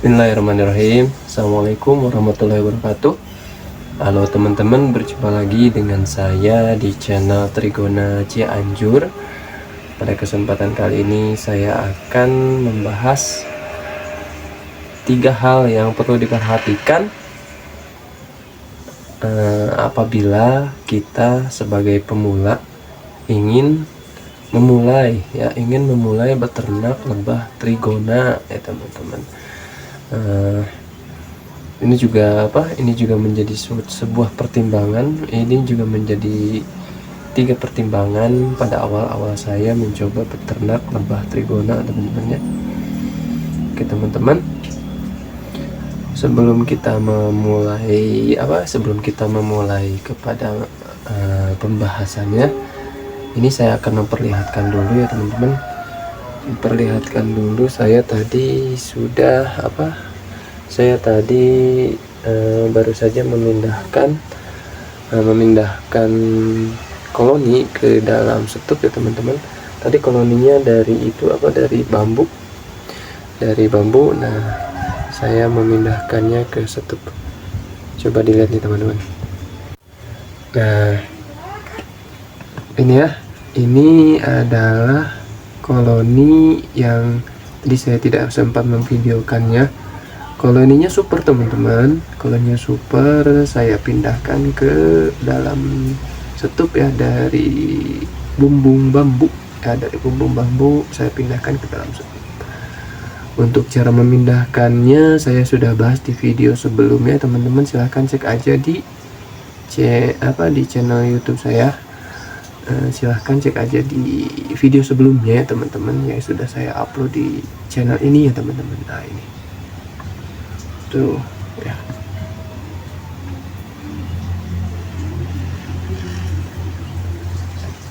Bismillahirrahmanirrahim. Assalamualaikum warahmatullahi wabarakatuh. Halo teman-teman, berjumpa lagi dengan saya di channel Trigona Cianjur. Pada kesempatan kali ini saya akan membahas 3 hal yang perlu diperhatikan apabila kita sebagai pemula ingin memulai beternak lebah Trigona ya teman-teman. Ini juga menjadi sebuah pertimbangan. Ini juga menjadi 3 pertimbangan pada awal saya mencoba beternak lebah Trigona teman-teman ya. Oke teman-teman, sebelum kita memulai kepada pembahasannya, ini saya akan memperlihatkan dulu ya teman-teman. Saya tadi baru saja memindahkan koloni ke dalam setup ya teman-teman. Tadi koloninya dari bambu. Nah, saya memindahkannya ke setup. Coba dilihat nih teman-teman. Nah, ini adalah koloni yang tadi saya tidak sempat memvideokannya. Koloninya super teman-teman, saya pindahkan ke dalam setup ya, dari bumbung bambu saya pindahkan ke dalam setup. Untuk cara memindahkannya saya sudah bahas di video sebelumnya teman-teman, silahkan cek aja di channel YouTube saya. Silahkan cek aja di video sebelumnya ya teman-teman, yang sudah saya upload di channel ini ya teman-teman. Nah ini tuh ya.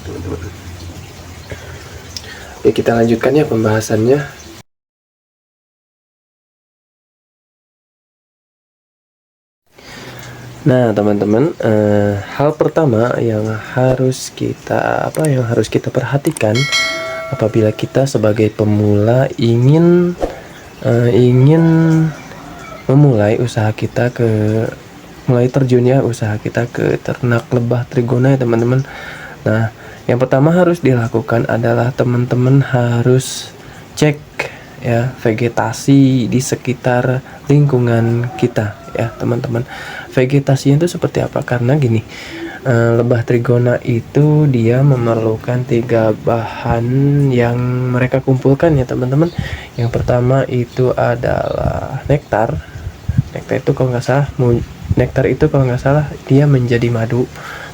Teman-teman, oke, kita lanjutkan ya pembahasannya. Nah teman-teman, hal pertama yang harus kita perhatikan apabila kita sebagai pemula ingin memulai usaha kita usaha kita ke ternak lebah Trigona ya teman-teman. Nah, yang pertama harus dilakukan adalah teman-teman harus cek ya vegetasi di sekitar lingkungan kita ya teman-teman. Vegetasinya itu seperti apa? Karena gini, lebah Trigona itu dia memerlukan 3 bahan yang mereka kumpulkan ya teman-teman. Yang pertama itu adalah nektar itu kalau nggak salah dia menjadi madu.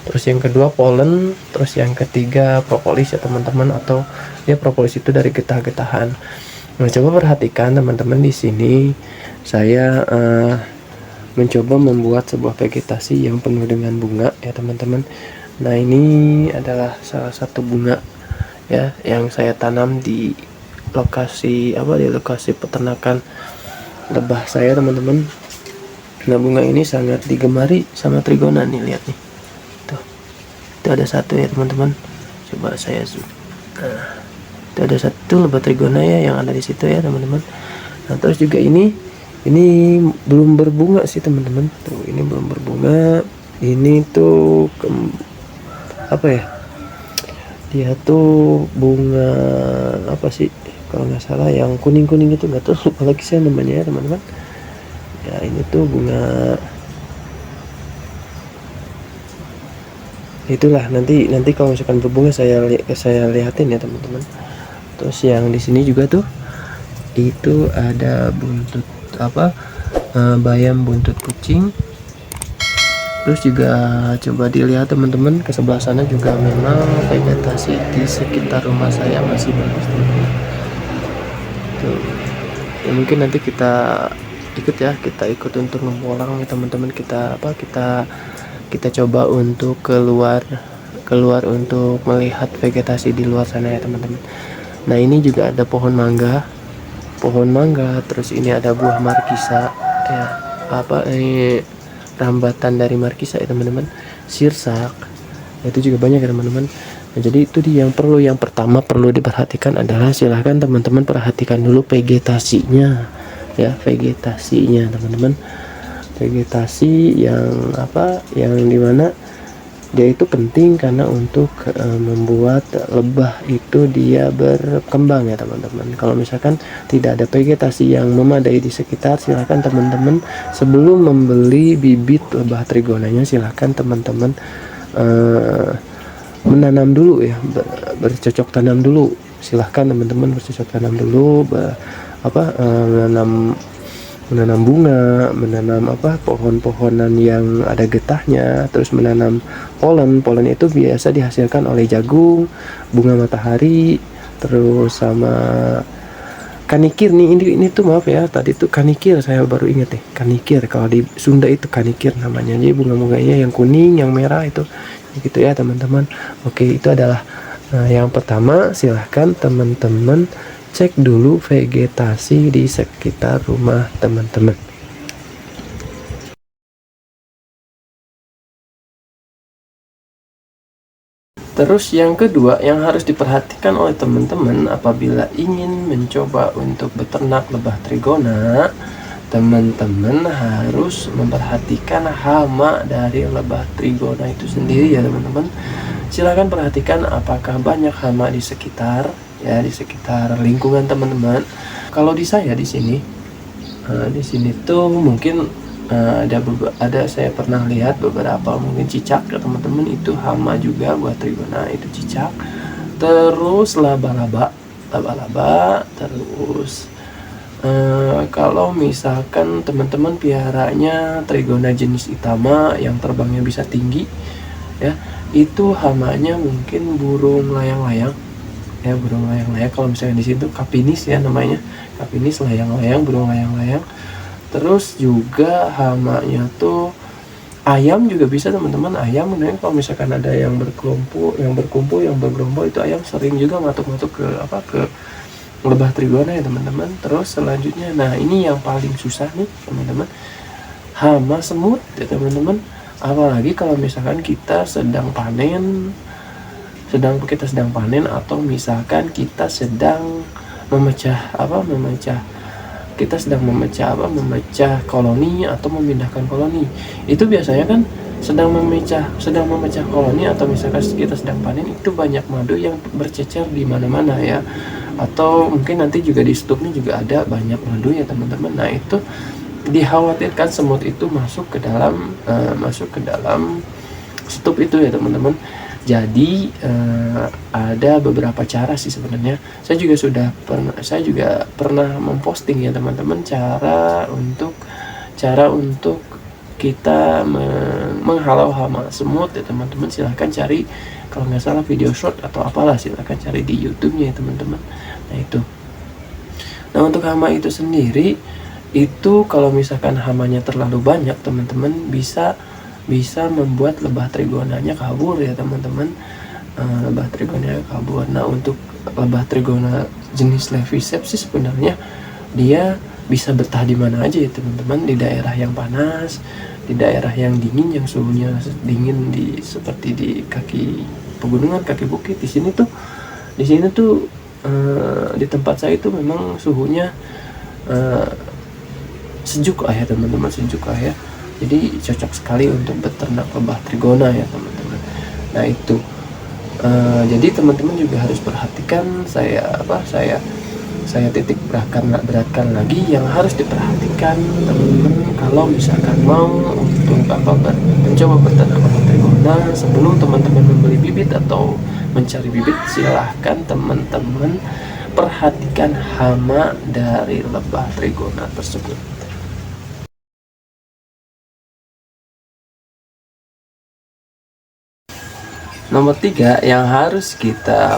Terus yang kedua polen, terus yang ketiga propolis ya teman-teman, atau ya propolis itu dari getah-getahan. Nah, coba perhatikan teman-teman, di sini saya mencoba membuat sebuah vegetasi yang penuh dengan bunga ya teman-teman. Nah, ini adalah salah satu bunga ya yang saya tanam di lokasi peternakan lebah saya teman-teman. Nah, bunga ini sangat digemari sama Trigona nih, lihat nih. Tuh. Itu ada satu ya teman-teman. Coba saya zoom. Nah, itu ada satu lebah Trigona ya yang ada di situ ya teman-teman. Nah, terus juga ini belum berbunga sih teman-teman. Tuh, ini belum berbunga. Ini tuh dia tuh bunga apa sih, kalau nggak salah yang kuning-kuning itu, nggak tahu lupa lagi saya namanya ya teman-teman. Ya, ini tuh bunga itulah, nanti kalau misalkan berbunga saya lihatin ya teman-teman. Terus yang di sini juga tuh itu ada buntut bayam buntut kucing. Terus juga coba dilihat teman-teman, ke sebelah sana juga memang vegetasi di sekitar rumah saya masih bagus tuh. Ya, mungkin nanti kita ikut untuk ngemolang ya teman-teman. Kita coba untuk keluar untuk melihat vegetasi di luar sana ya teman-teman. Nah, ini juga ada pohon mangga, terus ini ada buah markisa ya, rambatan dari markisa ya teman-teman, sirsak, itu juga banyak ya teman-teman. Nah, jadi itu yang pertama perlu diperhatikan adalah silahkan teman-teman perhatikan dulu vegetasinya. ya vegetasinya teman-teman. Vegetasi yang yang dimana dia itu penting karena untuk membuat lebah itu dia berkembang ya teman-teman. Kalau misalkan tidak ada vegetasi yang memadai di sekitar, silahkan teman-teman sebelum membeli bibit lebah trigonanya, silahkan teman-teman menanam dulu ya, bercocok tanam dulu. Silahkan teman-teman bercocok tanam dulu, menanam bunga, menanam pohon-pohonan yang ada getahnya, terus menanam polen. Polen itu biasa dihasilkan oleh jagung, bunga matahari, terus sama kanikir nih. Ini tuh maaf ya, tadi tuh kanikir, saya baru inget nih, kanikir. Kalau di Sunda itu kanikir namanya. Jadi bunga-bunganya yang kuning, yang merah itu gitu ya teman-teman. Oke, itu adalah yang pertama. Silahkan teman-teman cek dulu vegetasi di sekitar rumah teman-teman. Terus yang kedua yang harus diperhatikan oleh teman-teman apabila ingin mencoba untuk beternak lebah trigona, teman-teman harus memperhatikan hama dari lebah trigona itu sendiri ya teman-teman. Silahkan perhatikan apakah banyak hama di sekitar lingkungan teman-teman. Kalau di saya di sini tuh mungkin ada saya pernah lihat beberapa mungkin cicak ya teman-teman, itu hama juga buat trigona, itu cicak. Terus laba-laba, terus kalau misalkan teman-teman piaranya trigona jenis Itama yang terbangnya bisa tinggi ya, itu hamanya mungkin burung layang-layang ya, burung layang-layang. Kalau misalnya di situ kapinis ya namanya, kapinis layang-layang, burung layang-layang. Terus juga hamanya tuh ayam juga bisa teman-teman. Ayam kalau misalkan ada yang berkumpul, yang bergerombol, itu ayam sering juga masuk ke lebah trigona ya teman-teman. Terus selanjutnya, nah ini yang paling susah nih teman-teman, hama semut ya teman-teman. Apalagi kalau misalkan kita sedang panen, atau misalkan kita sedang memecah koloni atau memindahkan koloni. Itu biasanya kan sedang memecah koloni, atau misalkan kita sedang panen, itu banyak madu yang bercecer di mana-mana ya. Atau mungkin nanti juga di stupnya juga ada banyak madu ya teman-teman. Nah, itu dikhawatirkan semut itu masuk ke dalam stup itu ya teman-teman. Jadi ada beberapa cara sih sebenarnya. Saya juga pernah memposting ya teman-teman, cara untuk kita menghalau hama semut ya teman-teman. Silahkan cari, kalau nggak salah video short atau apalah, silahkan cari di YouTube-nya ya teman-teman. Nah itu. Nah, untuk hama itu sendiri, itu kalau misalkan hamanya terlalu banyak teman-teman, bisa membuat lebah trigonanya kabur ya teman-teman. Lebah trigonanya kabur. Nah, untuk lebah trigona jenis Leviceps sih sebenarnya dia bisa betah di mana aja ya teman-teman, di daerah yang panas, di daerah yang dingin, yang suhunya dingin, seperti di kaki pegunungan, kaki bukit. Di sini tuh di tempat saya itu memang suhunya sejuk lah ya teman-teman, sejuk lah ya. Jadi cocok sekali untuk beternak lebah trigona ya teman-teman. Nah itu, jadi teman-teman juga harus perhatikan. Saya titik beratkan lagi yang harus diperhatikan teman-teman kalau misalkan mau untuk mencoba beternak lebah trigona. Sebelum teman-teman membeli bibit atau mencari bibit, silahkan teman-teman perhatikan hama dari lebah trigona tersebut. Nomor 3 yang harus kita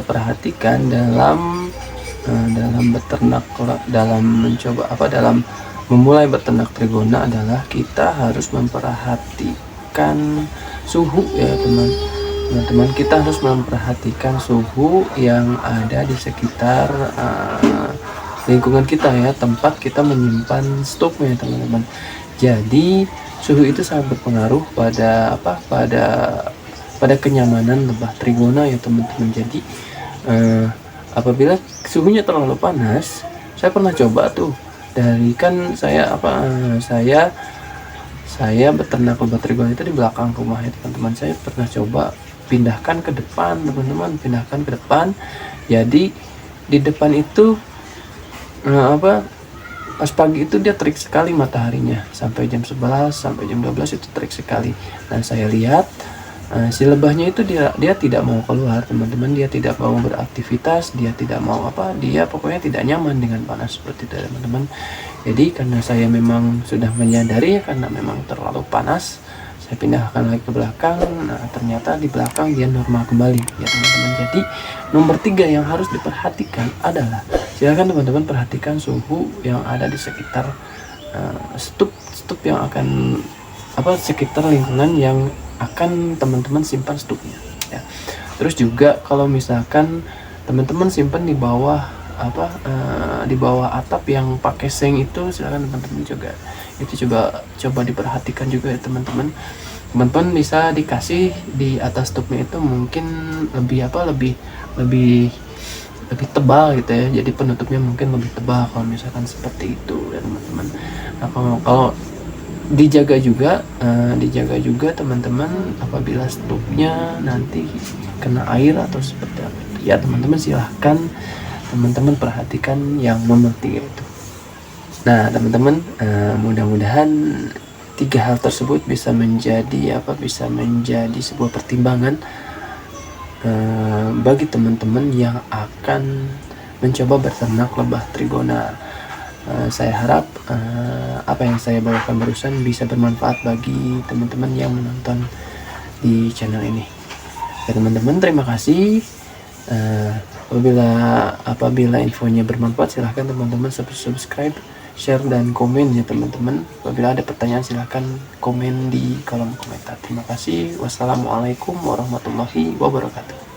perhatikan dalam memulai beternak trigona adalah kita harus memperhatikan suhu ya teman-teman. Kita harus memperhatikan suhu yang ada di sekitar lingkungan kita ya, tempat kita menyimpan stoknya ya teman-teman. Jadi suhu itu sangat berpengaruh pada kenyamanan lebah trigona ya teman-teman. Jadi apabila suhunya terlalu panas, saya pernah coba tuh dari kan saya saya beternak lebah trigona itu di belakang rumah ya teman-teman. Saya pernah coba pindahkan ke depan teman-teman, pindahkan ke depan. Jadi di depan itu pas pagi itu dia terik sekali mataharinya, sampai jam 11 sampai jam 12 itu terik sekali. Dan saya lihat si lebahnya itu dia tidak mau keluar teman-teman, dia tidak mau beraktivitas, dia tidak mau dia pokoknya tidak nyaman dengan panas seperti itu teman-teman. Jadi karena saya memang sudah menyadari karena memang terlalu panas, saya pindahkan lagi ke belakang. Nah ternyata di belakang dia normal kembali ya teman-teman. Jadi nomor 3 yang harus diperhatikan adalah, silakan teman-teman perhatikan suhu yang ada di sekitar stup yang akan sekitar lingkungan yang akan teman-teman simpan stupnya ya. Terus juga kalau misalkan teman-teman simpan di bawah di bawah atap yang pakai seng itu, silakan teman-teman juga itu coba diperhatikan juga ya teman-teman. Teman-teman bisa dikasih di atas stupnya itu mungkin lebih tebal gitu ya, jadi penutupnya mungkin lebih tebal kalau misalkan seperti itu ya teman-teman. Nah kalau dijaga juga teman-teman, apabila stupnya nanti kena air atau seperti apa itu ya teman-teman, silahkan teman-teman perhatikan yang nomor 3 itu. Nah teman-teman, mudah-mudahan 3 hal tersebut bisa menjadi sebuah pertimbangan bagi teman-teman yang akan mencoba beternak lebah trigona. Saya harap apa yang saya bawakan barusan bisa bermanfaat bagi teman-teman yang menonton di channel ini. Ya teman-teman, terima kasih. Apabila infonya bermanfaat, silahkan teman-teman subscribe, share, dan komen ya teman-teman. Apabila ada pertanyaan silahkan komen di kolom komentar. Terima kasih. Wassalamualaikum warahmatullahi wabarakatuh.